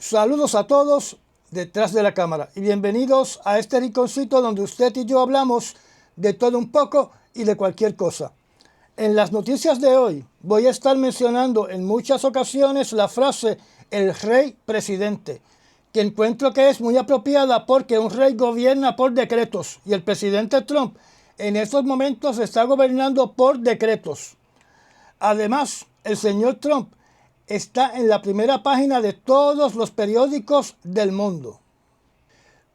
Saludos a todos detrás de la cámara y bienvenidos a este rinconcito donde usted y yo hablamos de todo un poco y de cualquier cosa. En las noticias de hoy voy a estar mencionando en muchas ocasiones la frase "el rey presidente", que encuentro que es muy apropiada porque un rey gobierna por decretos y el presidente Trump en estos momentos está gobernando por decretos. Además, el señor Trump está en la primera página de todos los periódicos del mundo.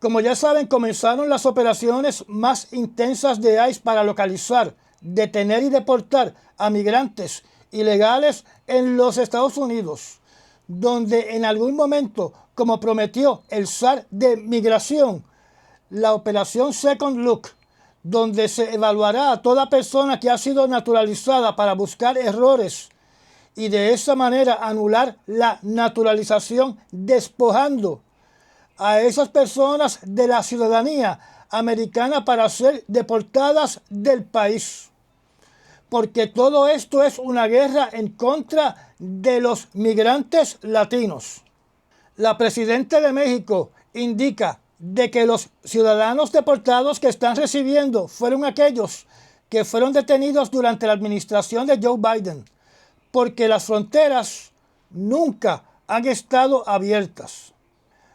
Como ya saben, comenzaron las operaciones más intensas de ICE para localizar, detener y deportar a migrantes ilegales en los Estados Unidos, donde en algún momento, como prometió el zar de migración, la operación Second Look, donde se evaluará a toda persona que ha sido naturalizada para buscar errores y de esa manera anular la naturalización, despojando a esas personas de la ciudadanía americana para ser deportadas del país. Porque todo esto es una guerra en contra de los migrantes latinos. La presidenta de México indica de que los ciudadanos deportados que están recibiendo fueron aquellos que fueron detenidos durante la administración de Joe Biden, porque las fronteras nunca han estado abiertas.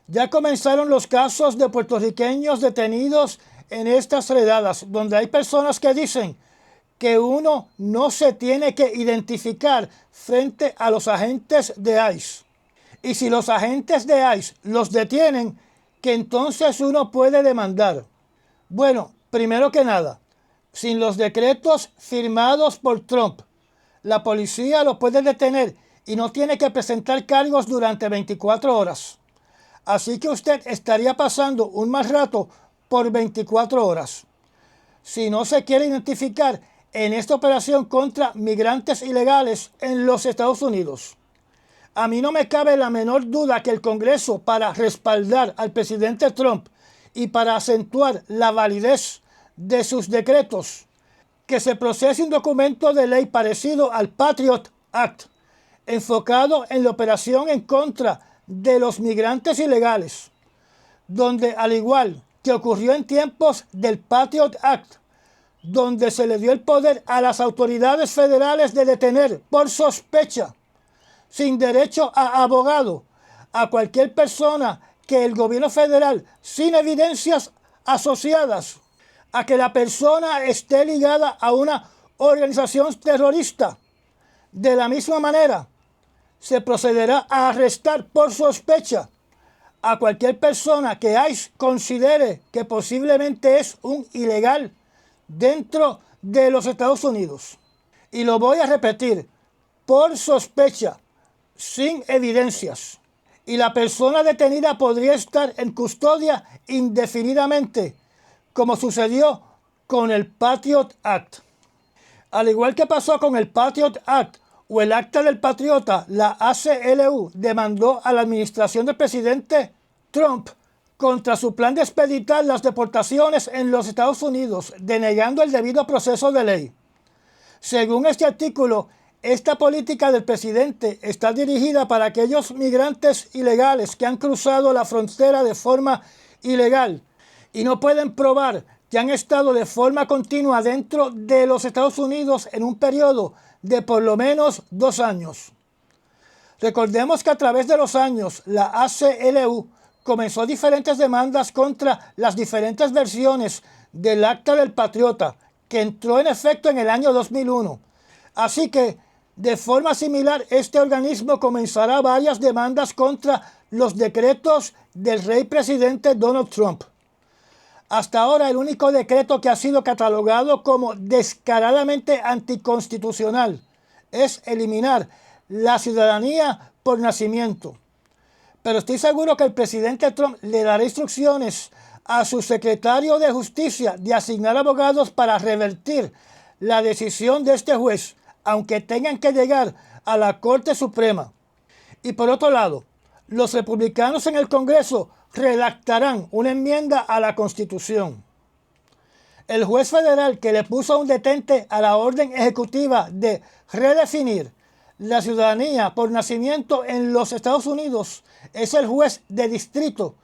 Ya comenzaron los casos de puertorriqueños detenidos en estas redadas, donde hay personas que dicen que uno no se tiene que identificar frente a los agentes de ICE. Y si los agentes de ICE los detienen, que entonces uno puede demandar. Bueno, primero que nada, sin los decretos firmados por Trump, la policía lo puede detener y no tiene que presentar cargos durante 24 horas. Así que usted estaría pasando un mal rato por 24 horas. Si no se quiere identificar en esta operación contra migrantes ilegales en los Estados Unidos, a mí no me cabe la menor duda que el Congreso, para respaldar al presidente Trump y para acentuar la validez de sus decretos, que se procese un documento de ley parecido al Patriot Act, enfocado en la operación en contra de los migrantes ilegales, donde, al igual que ocurrió en tiempos del Patriot Act, donde se le dio el poder a las autoridades federales de detener por sospecha, sin derecho a abogado, a cualquier persona que el gobierno federal, sin evidencias asociadas a que la persona esté ligada a una organización terrorista. De la misma manera, se procederá a arrestar por sospecha a cualquier persona que ICE considere que posiblemente es un ilegal dentro de los Estados Unidos. Y lo voy a repetir, por sospecha, sin evidencias. Y la persona detenida podría estar en custodia indefinidamente, como sucedió con el Patriot Act. Al igual que pasó con el Patriot Act o el Acta del Patriota, la ACLU demandó a la administración del presidente Trump contra su plan de expeditar las deportaciones en los Estados Unidos, denegando el debido proceso de ley. Según este artículo, esta política del presidente está dirigida para aquellos migrantes ilegales que han cruzado la frontera de forma ilegal y no pueden probar que han estado de forma continua dentro de los Estados Unidos en un periodo de por lo menos 2 años. Recordemos que a través de los años la ACLU comenzó diferentes demandas contra las diferentes versiones del Acta del Patriota, que entró en efecto en el año 2001. Así que, de forma similar, este organismo comenzará varias demandas contra los decretos del rey presidente Donald Trump. Hasta ahora, el único decreto que ha sido catalogado como descaradamente anticonstitucional es eliminar la ciudadanía por nacimiento. Pero estoy seguro que el presidente Trump le dará instrucciones a su secretario de Justicia de asignar abogados para revertir la decisión de este juez, aunque tengan que llegar a la Corte Suprema. Y por otro lado, los republicanos en el Congreso redactarán una enmienda a la Constitución. El juez federal que le puso un detente a la orden ejecutiva de redefinir la ciudadanía por nacimiento en los Estados Unidos es el juez de distrito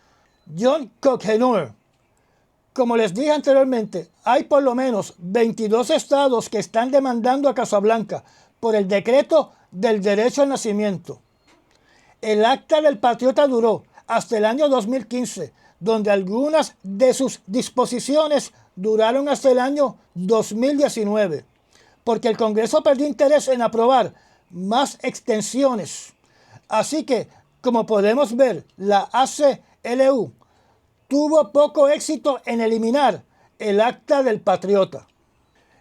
John Cockenour. Como les dije anteriormente, hay por lo menos 22 estados que están demandando a Casablanca por el decreto del derecho al nacimiento. El acta del patriota duró hasta el año 2015, donde algunas de sus disposiciones duraron hasta el año 2019, porque el Congreso perdió interés en aprobar más extensiones. Así que, como podemos ver, la ACLU tuvo poco éxito en eliminar el acta del patriota.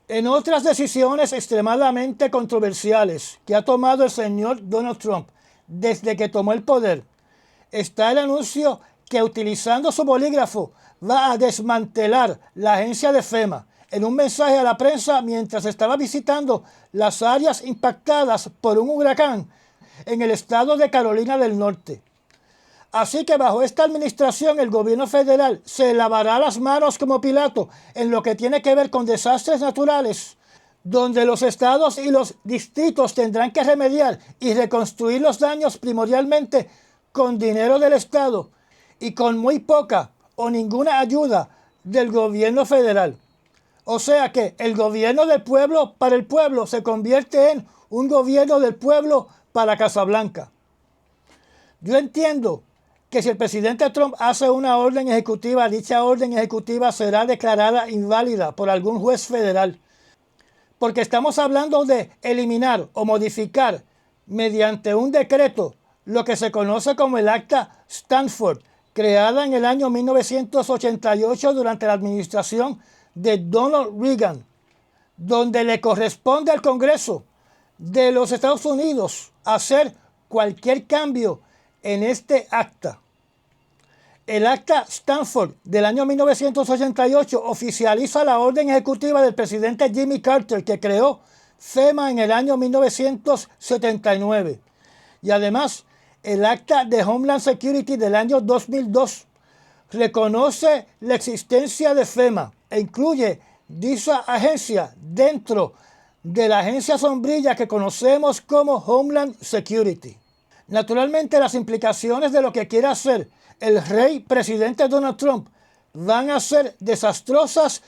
En otras decisiones extremadamente controversiales que ha tomado el señor Donald Trump desde que tomó el poder, está el anuncio que utilizando su bolígrafo va a desmantelar la agencia de FEMA en un mensaje a la prensa mientras estaba visitando las áreas impactadas por un huracán en el estado de Carolina del Norte. Así que bajo esta administración el gobierno federal se lavará las manos como Pilato en lo que tiene que ver con desastres naturales, donde los estados y los distritos tendrán que remediar y reconstruir los daños primordialmente con dinero del estado y con muy poca o ninguna ayuda del gobierno federal. O sea que el gobierno del pueblo para el pueblo se convierte en un gobierno del pueblo para Casablanca. Yo entiendo que si el presidente Trump hace una orden ejecutiva, dicha orden ejecutiva será declarada inválida por algún juez federal. Porque estamos hablando de eliminar o modificar mediante un decreto lo que se conoce como el Acta Stanford, creada en el año 1988 durante la administración de Donald Reagan, donde le corresponde al Congreso de los Estados Unidos hacer cualquier cambio en este acta. El Acta Stanford del año 1988 oficializa la orden ejecutiva del presidente Jimmy Carter que creó FEMA en el año 1979. Y además, el Acta de Homeland Security del año 2002 reconoce la existencia de FEMA e incluye dicha agencia dentro de la agencia sombrilla que conocemos como Homeland Security. Naturalmente, las implicaciones de lo que quiere hacer el rey presidente Donald Trump van a ser desastrosas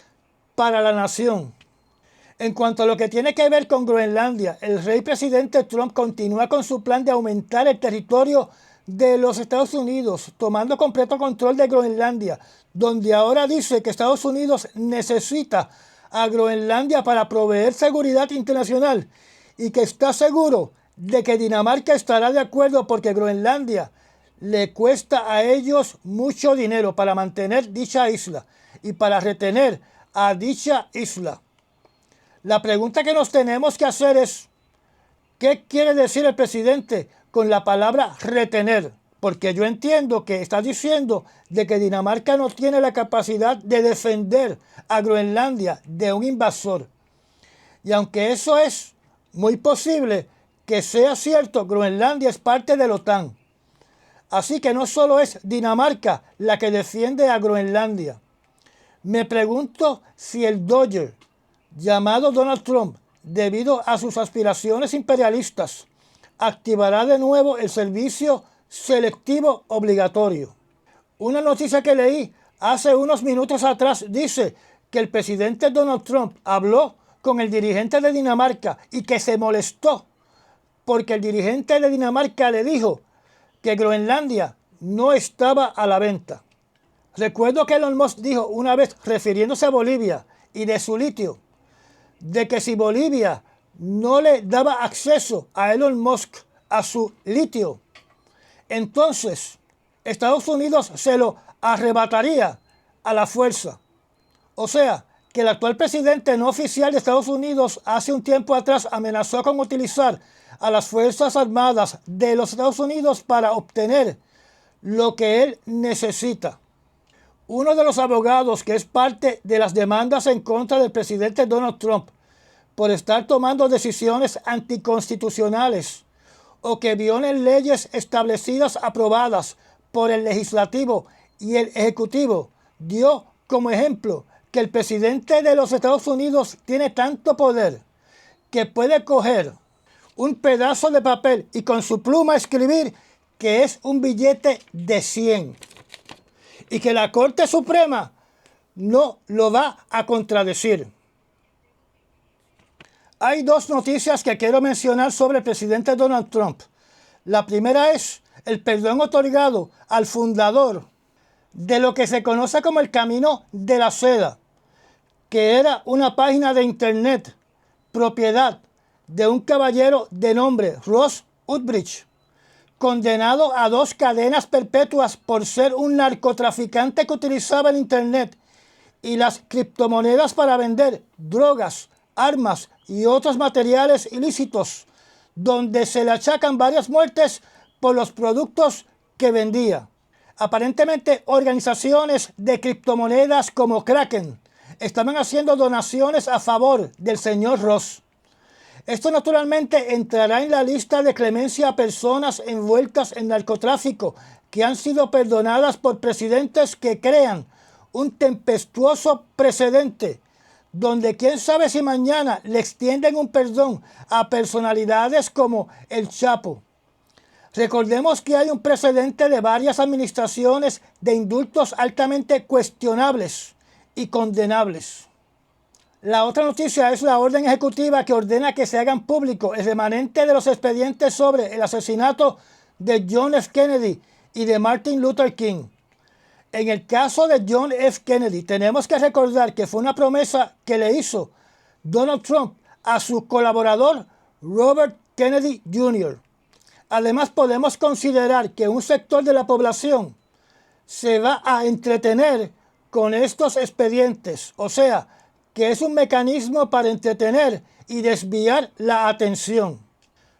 para la nación. En cuanto a lo que tiene que ver con Groenlandia, el rey presidente Trump continúa con su plan de aumentar el territorio de los Estados Unidos, tomando completo control de Groenlandia, donde ahora dice que Estados Unidos necesita a Groenlandia para proveer seguridad internacional y que está seguro de que Dinamarca estará de acuerdo porque Groenlandia le cuesta a ellos mucho dinero para mantener dicha isla y para retener a dicha isla. La pregunta que nos tenemos que hacer es, ¿qué quiere decir el presidente con la palabra retener? Porque yo entiendo que está diciendo de que Dinamarca no tiene la capacidad de defender a Groenlandia de un invasor. Y aunque eso es muy posible que sea cierto, Groenlandia es parte de la OTAN. Así que no solo es Dinamarca la que defiende a Groenlandia. Me pregunto si el Dodger, llamado Donald Trump, debido a sus aspiraciones imperialistas, activará de nuevo el servicio selectivo obligatorio. Una noticia que leí hace unos minutos atrás dice que el presidente Donald Trump habló con el dirigente de Dinamarca y que se molestó porque el dirigente de Dinamarca le dijo que Groenlandia no estaba a la venta. Recuerdo que Elon Musk dijo una vez, refiriéndose a Bolivia y de su litio, de que si Bolivia no le daba acceso a Elon Musk a su litio, entonces Estados Unidos se lo arrebataría a la fuerza. O sea, que el actual presidente no oficial de Estados Unidos hace un tiempo atrás amenazó con utilizar a las Fuerzas Armadas de los Estados Unidos para obtener lo que él necesita. Uno de los abogados que es parte de las demandas en contra del presidente Donald Trump por estar tomando decisiones anticonstitucionales o que violen leyes establecidas aprobadas por el legislativo y el ejecutivo, dio como ejemplo que el presidente de los Estados Unidos tiene tanto poder que puede coger un pedazo de papel y con su pluma escribir que es un billete de 100 y que la Corte Suprema no lo va a contradecir. Hay dos noticias que quiero mencionar sobre el presidente Donald Trump. La primera es el perdón otorgado al fundador de lo que se conoce como el Camino de la Seda, que era una página de internet propiedad de un caballero de nombre Ross Ulbricht, condenado a 2 cadenas perpetuas por ser un narcotraficante que utilizaba el internet y las criptomonedas para vender drogas, armas y otros materiales ilícitos, donde se le achacan varias muertes por los productos que vendía. Aparentemente, organizaciones de criptomonedas como Kraken estaban haciendo donaciones a favor del señor Ross. Esto naturalmente entrará en la lista de clemencia a personas envueltas en narcotráfico que han sido perdonadas por presidentes que crean un tempestuoso precedente donde quién sabe si mañana le extienden un perdón a personalidades como el Chapo. Recordemos que hay un precedente de varias administraciones de indultos altamente cuestionables y condenables. La otra noticia es la orden ejecutiva que ordena que se hagan público el remanente de los expedientes sobre el asesinato de John F. Kennedy y de Martin Luther King. En el caso de John F. Kennedy, tenemos que recordar que fue una promesa que le hizo Donald Trump a su colaborador Robert Kennedy Jr. Además, podemos considerar que un sector de la población se va a entretener con estos expedientes, o sea, que es un mecanismo para entretener y desviar la atención.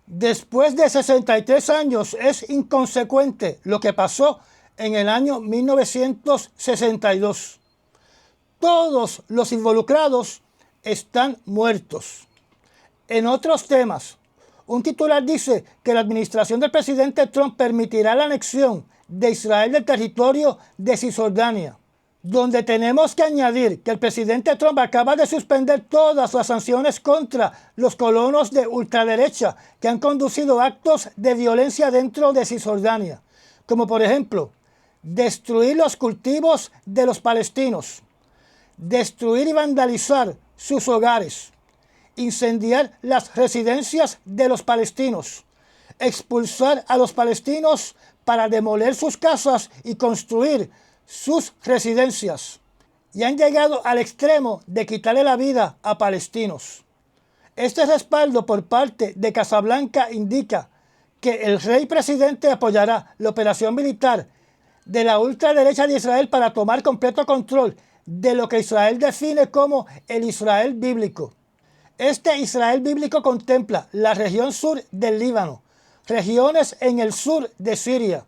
Después de 63 años es inconsecuente lo que pasó en el año 1962. Todos los involucrados están muertos. En otros temas, un titular dice que la administración del presidente Trump permitirá la anexión de Israel del territorio de Cisjordania, donde tenemos que añadir que el presidente Trump acaba de suspender todas las sanciones contra los colonos de ultraderecha que han conducido actos de violencia dentro de Cisjordania, como por ejemplo, destruir los cultivos de los palestinos, destruir y vandalizar sus hogares, incendiar las residencias de los palestinos, expulsar a los palestinos para demoler sus casas y construir sus residencias, y han llegado al extremo de quitarle la vida a palestinos. Este respaldo por parte de Casablanca indica que el rey presidente apoyará la operación militar de la ultraderecha de Israel para tomar completo control de lo que Israel define como el Israel bíblico. Este Israel bíblico contempla la región sur del Líbano, regiones en el sur de Siria,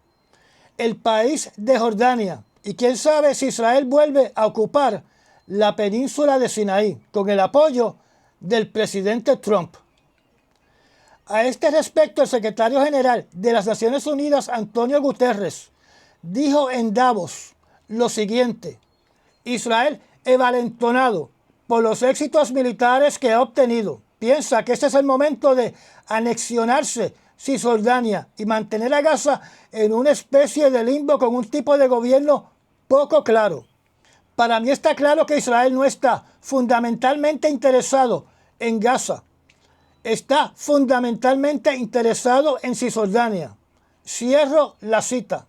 el país de Jordania, y quién sabe si Israel vuelve a ocupar la península de Sinaí con el apoyo del presidente Trump. A este respecto, el secretario general de las Naciones Unidas, Antonio Guterres, dijo en Davos lo siguiente: Israel, envalentonado por los éxitos militares que ha obtenido, piensa que este es el momento de anexionarse Cisjordania y mantener a Gaza en una especie de limbo con un tipo de gobierno poco claro. Para mí está claro que Israel no está fundamentalmente interesado en Gaza. Está fundamentalmente interesado en Cisjordania. Cierro la cita.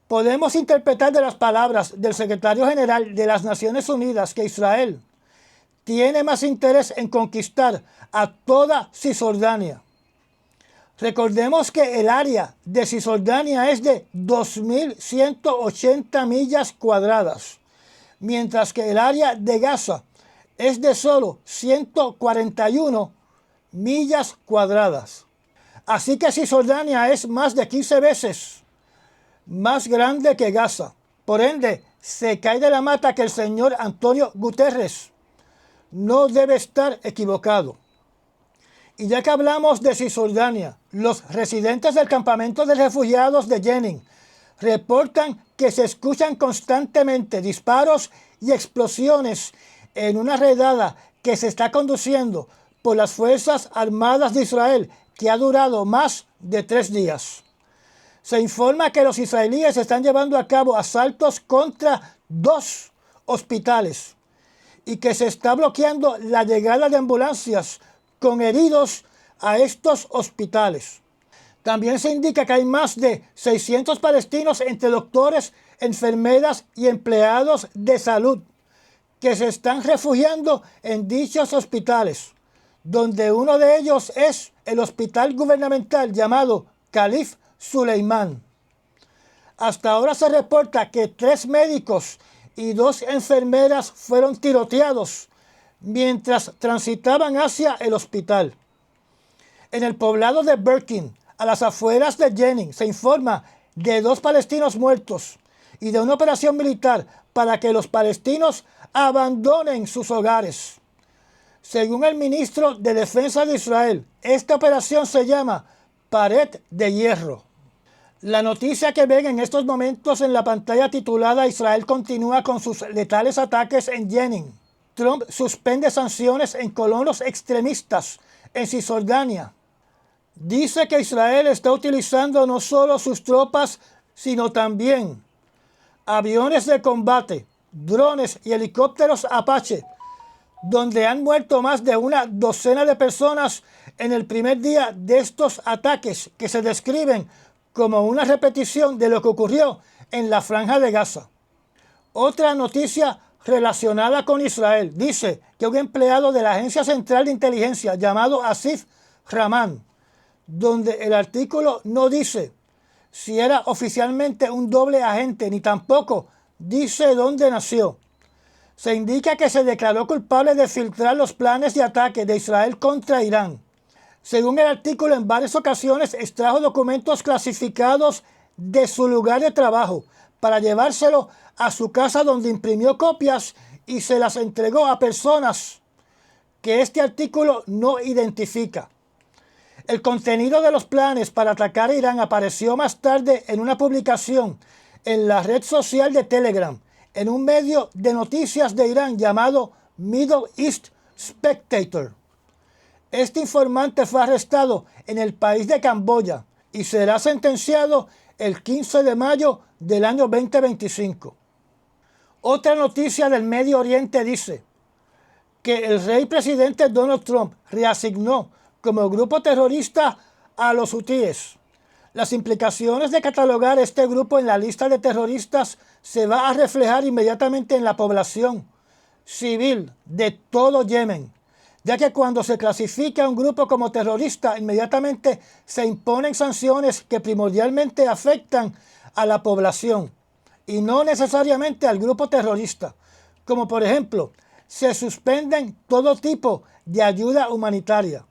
Podemos interpretar de las palabras del secretario general de las Naciones Unidas que Israel tiene más interés en conquistar a toda Cisjordania. Recordemos que el área de Cisjordania es de 2.180 millas cuadradas, mientras que el área de Gaza es de solo 141 millas cuadradas. Así que Cisjordania es más de 15 veces más grande que Gaza. Por ende, se cae de la mata que el señor Antonio Guterres no debe estar equivocado. Y ya que hablamos de Cisjordania, los residentes del campamento de refugiados de Jenin reportan que se escuchan constantemente disparos y explosiones en una redada que se está conduciendo por las Fuerzas Armadas de Israel, que ha durado más de 3 días. Se informa que los israelíes están llevando a cabo asaltos contra 2 hospitales y que se está bloqueando la llegada de ambulancias con heridos a estos hospitales. También se indica que hay más de 600 palestinos entre doctores, enfermeras y empleados de salud que se están refugiando en dichos hospitales, donde uno de ellos es el hospital gubernamental llamado Caliph Suleimán. Hasta ahora se reporta que 3 médicos y 2 enfermeras fueron tiroteados mientras transitaban hacia el hospital. En el poblado de Birkin, a las afueras de Jenin, se informa de 2 palestinos muertos y de una operación militar para que los palestinos abandonen sus hogares. Según el ministro de Defensa de Israel, esta operación se llama Pared de Hierro. La noticia que ven en estos momentos en la pantalla titulada Israel continúa con sus letales ataques en Jenin. Trump suspende sanciones en colonos extremistas en Cisjordania. Dice que Israel está utilizando no solo sus tropas, sino también aviones de combate, drones y helicópteros Apache, donde han muerto más de una docena de personas en el primer día de estos ataques que se describen como una repetición de lo que ocurrió en la Franja de Gaza. Otra noticia relacionada con Israel dice que un empleado de la Agencia Central de Inteligencia llamado Asif Rahman, donde el artículo no dice si era oficialmente un doble agente ni tampoco dice dónde nació, se indica que se declaró culpable de filtrar los planes de ataque de Israel contra Irán. Según el artículo, en varias ocasiones extrajo documentos clasificados de su lugar de trabajo para llevárselo a su casa, donde imprimió copias y se las entregó a personas que este artículo no identifica. El contenido de los planes para atacar a Irán apareció más tarde en una publicación en la red social de Telegram, en un medio de noticias de Irán llamado Middle East Spectator. Este informante fue arrestado en el país de Camboya y será sentenciado el 15 de mayo del año 2025. Otra noticia del Medio Oriente dice que el rey presidente Donald Trump reasignó como grupo terrorista a los hutíes. Las implicaciones de catalogar este grupo en la lista de terroristas se va a reflejar inmediatamente en la población civil de todo Yemen, ya que cuando se clasifica a un grupo como terrorista, inmediatamente se imponen sanciones que primordialmente afectan a la población y no necesariamente al grupo terrorista, como por ejemplo, se suspenden todo tipo de ayuda humanitaria.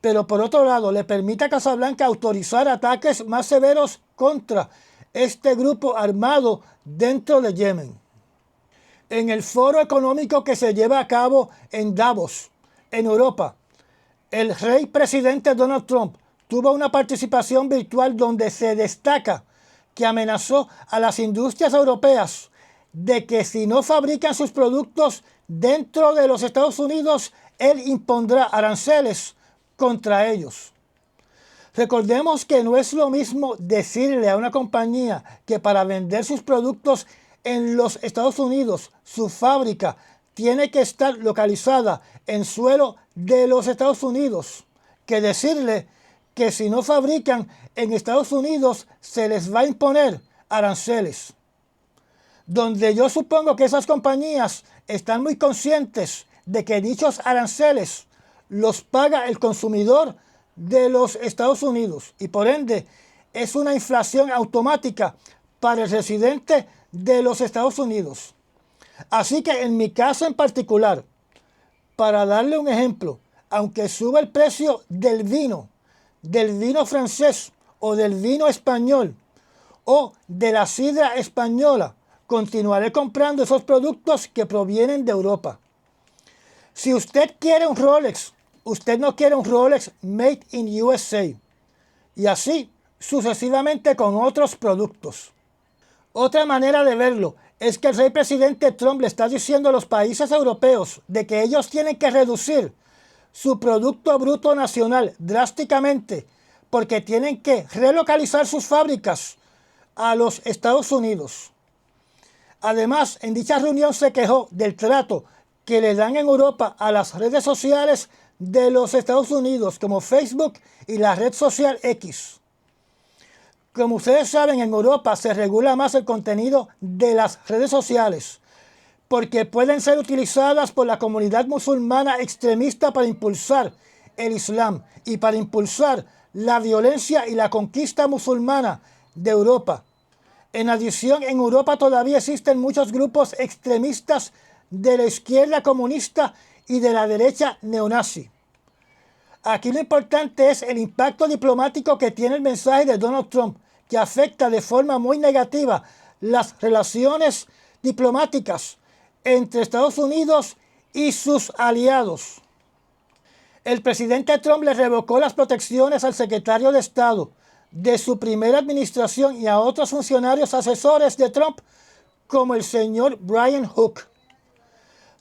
Pero por otro lado, le permite a Casablanca autorizar ataques más severos contra este grupo armado dentro de Yemen. En el foro económico que se lleva a cabo en Davos, en Europa, el rey presidente Donald Trump tuvo una participación virtual donde se destaca que amenazó a las industrias europeas de que si no fabrican sus productos dentro de los Estados Unidos, él impondrá aranceles contra ellos. Recordemos que no es lo mismo decirle a una compañía que para vender sus productos en los Estados Unidos, su fábrica tiene que estar localizada en suelo de los Estados Unidos, que decirle que si no fabrican en Estados Unidos se les va a imponer aranceles. Donde yo supongo que esas compañías están muy conscientes de que dichos aranceles los paga el consumidor de los Estados Unidos y por ende es una inflación automática para el residente de los Estados Unidos. Así que en mi caso en particular, para darle un ejemplo, aunque sube el precio del vino francés o del vino español o de la sidra española, continuaré comprando esos productos que provienen de Europa. Si usted quiere un Rolex, usted no quiere un Rolex Made in USA. Y así sucesivamente con otros productos. Otra manera de verlo es que el rey presidente Trump le está diciendo a los países europeos de que ellos tienen que reducir su Producto Bruto Nacional drásticamente porque tienen que relocalizar sus fábricas a los Estados Unidos. Además, en dicha reunión se quejó del trato que le dan en Europa a las redes sociales de los Estados Unidos, como Facebook y la red social X. Como ustedes saben, en Europa se regula más el contenido de las redes sociales, porque pueden ser utilizadas por la comunidad musulmana extremista para impulsar el Islam y para impulsar la violencia y la conquista musulmana de Europa. En adición, en Europa todavía existen muchos grupos extremistas de la izquierda comunista y de la derecha neonazi. Aquí lo importante es el impacto diplomático que tiene el mensaje de Donald Trump, que afecta de forma muy negativa las relaciones diplomáticas entre Estados Unidos y sus aliados. El presidente Trump le revocó las protecciones al secretario de Estado de su primera administración y a otros funcionarios asesores de Trump, como el señor Brian Hook.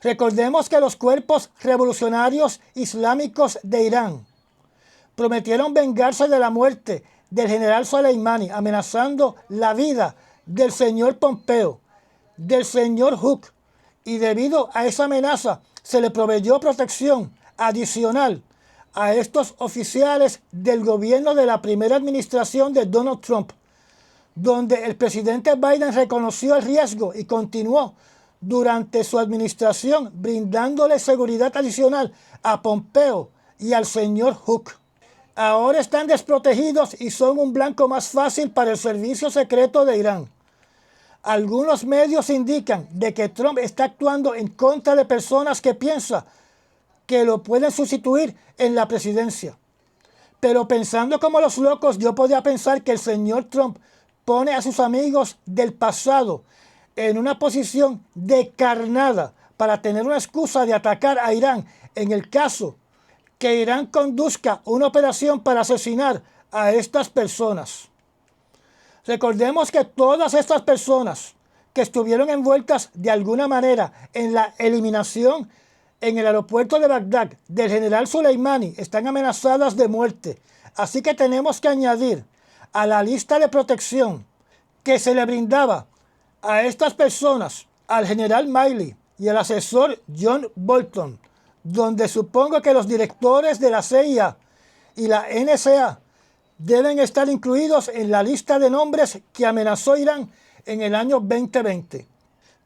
Recordemos que los cuerpos revolucionarios islámicos de Irán prometieron vengarse de la muerte del general Soleimani, amenazando la vida del señor Pompeo, del señor Hook, y debido a esa amenaza se le proveyó protección adicional a estos oficiales del gobierno de la primera administración de Donald Trump, donde el presidente Biden reconoció el riesgo y continuó durante su administración brindándole seguridad adicional a Pompeo y al señor Hook. Ahora están desprotegidos y son un blanco más fácil para el servicio secreto de Irán. Algunos medios indican de que Trump está actuando en contra de personas que piensa que lo pueden sustituir en la presidencia. Pero pensando como los locos, yo podría pensar que el señor Trump pone a sus amigos del pasado en una posición de carnada para tener una excusa de atacar a Irán en el caso que Irán conduzca una operación para asesinar a estas personas. Recordemos que todas estas personas que estuvieron envueltas de alguna manera en la eliminación en el aeropuerto de Bagdad del general Soleimani están amenazadas de muerte. Así que tenemos que añadir a la lista de protección que se le brindaba a estas personas al general Milley y al asesor John Bolton, donde supongo que los directores de la CIA y la NSA deben estar incluidos en la lista de nombres que amenazó Irán en el año 2020.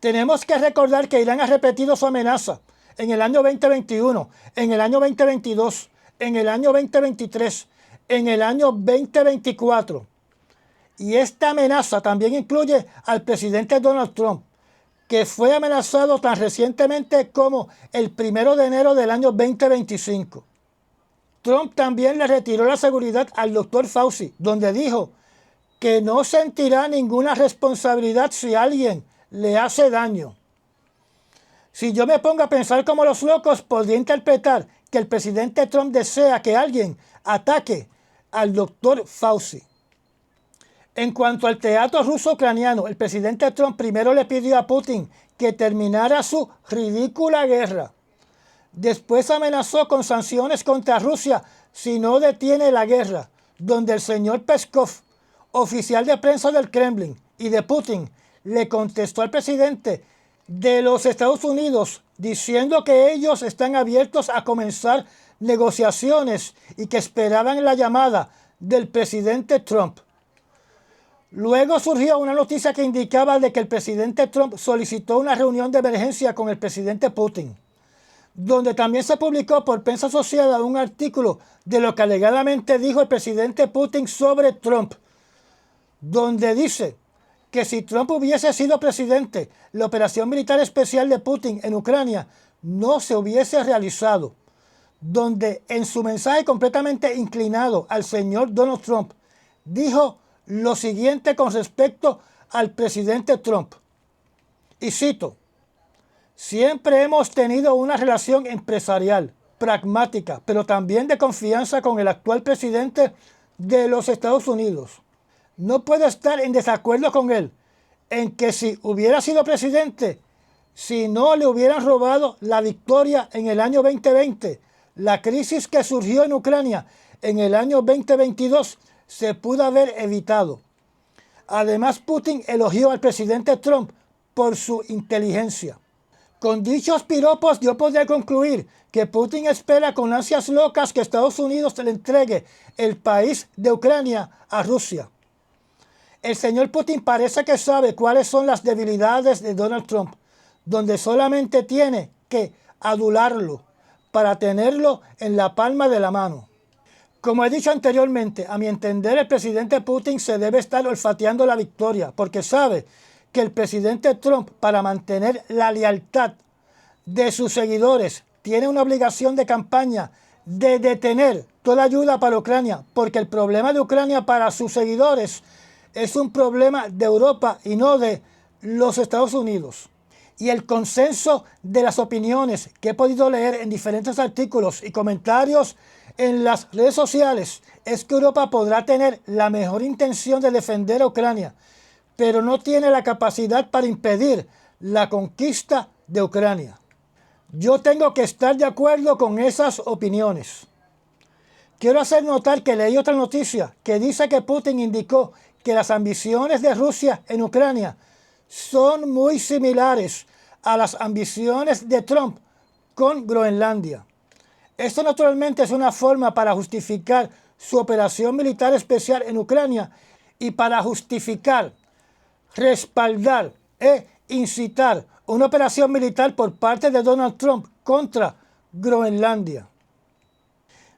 Tenemos que recordar que Irán ha repetido su amenaza en el año 2021, en el año 2022, en el año 2023, en el año 2024. Y esta amenaza también incluye al presidente Donald Trump, que fue amenazado tan recientemente como el 1 de enero del año 2025. Trump también le retiró la seguridad al doctor Fauci, donde dijo que no sentirá ninguna responsabilidad si alguien le hace daño. Si yo me pongo a pensar como los locos, podría interpretar que el presidente Trump desea que alguien ataque al doctor Fauci. En cuanto al teatro ruso-ucraniano, el presidente Trump primero le pidió a Putin que terminara su ridícula guerra. Después amenazó con sanciones contra Rusia si no detiene la guerra, donde el señor Peskov, oficial de prensa del Kremlin y de Putin, le contestó al presidente de los Estados Unidos diciendo que ellos están abiertos a comenzar negociaciones y que esperaban la llamada del presidente Trump. Luego surgió una noticia que indicaba de que el presidente Trump solicitó una reunión de emergencia con el presidente Putin, donde también se publicó por prensa asociada un artículo de lo que alegadamente dijo el presidente Putin sobre Trump, donde dice que si Trump hubiese sido presidente, la operación militar especial de Putin en Ucrania no se hubiese realizado, donde en su mensaje completamente inclinado al señor Donald Trump, dijo lo siguiente con respecto al presidente Trump. Y cito: siempre hemos tenido una relación empresarial, pragmática, pero también de confianza con el actual presidente de los Estados Unidos. No puedo estar en desacuerdo con él en que si hubiera sido presidente, si no le hubieran robado la victoria en el año 2020, la crisis que surgió en Ucrania en el año 2022 se pudo haber evitado. Además, Putin elogió al presidente Trump por su inteligencia. Con dichos piropos yo podría concluir que Putin espera con ansias locas que Estados Unidos le entregue el país de Ucrania a Rusia. El señor Putin parece que sabe cuáles son las debilidades de Donald Trump, donde solamente tiene que adularlo para tenerlo en la palma de la mano. Como he dicho anteriormente, a mi entender el presidente Putin se debe estar olfateando la victoria, porque sabe que el presidente Trump, para mantener la lealtad de sus seguidores, tiene una obligación de campaña de detener toda ayuda para Ucrania, porque el problema de Ucrania para sus seguidores es un problema de Europa y no de los Estados Unidos. Y el consenso de las opiniones que he podido leer en diferentes artículos y comentarios en las redes sociales es que Europa podrá tener la mejor intención de defender a Ucrania, pero no tiene la capacidad para impedir la conquista de Ucrania. Yo tengo que estar de acuerdo con esas opiniones. Quiero hacer notar que leí otra noticia que dice que Putin indicó que las ambiciones de Rusia en Ucrania son muy similares a las ambiciones de Trump con Groenlandia. Esto naturalmente es una forma para justificar su operación militar especial en Ucrania y para justificar, respaldar e incitar una operación militar por parte de Donald Trump contra Groenlandia.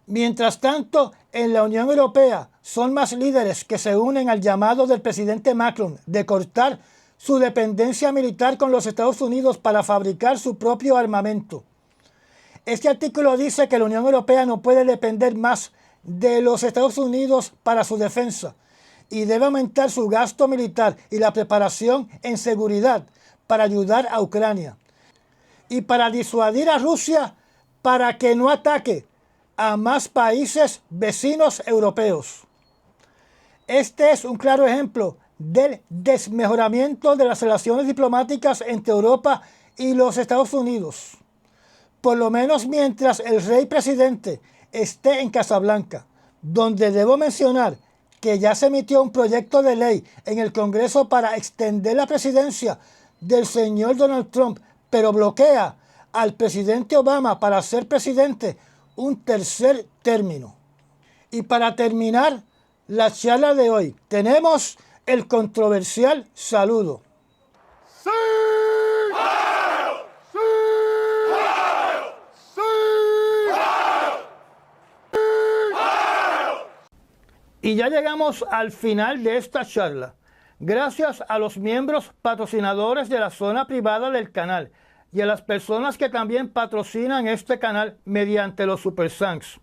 Mientras tanto, en la Unión Europea son más líderes que se unen al llamado del presidente Macron de cortar su dependencia militar con los Estados Unidos para fabricar su propio armamento. Este artículo dice que la Unión Europea no puede depender más de los Estados Unidos para su defensa y debe aumentar su gasto militar y la preparación en seguridad para ayudar a Ucrania y para disuadir a Rusia para que no ataque a más países vecinos europeos. Este es un claro ejemplo del desmejoramiento de las relaciones diplomáticas entre Europa y los Estados Unidos. Por lo menos mientras el rey presidente esté en Casablanca, donde debo mencionar que ya se emitió un proyecto de ley en el Congreso para extender la presidencia del señor Donald Trump, pero bloquea al presidente Obama para ser presidente un tercer término. Y para terminar la charla de hoy, tenemos el controversial saludo. ¡Sí! Y ya llegamos al final de esta charla. Gracias a los miembros patrocinadores de la zona privada del canal y a las personas que también patrocinan este canal mediante los Super Thanks.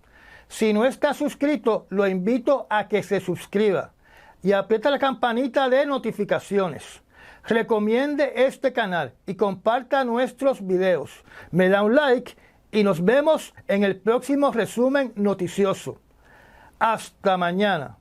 Si no está suscrito, lo invito a que se suscriba y aprieta la campanita de notificaciones. Recomiende este canal y comparta nuestros videos. Me da un like y nos vemos en el próximo resumen noticioso. Hasta mañana.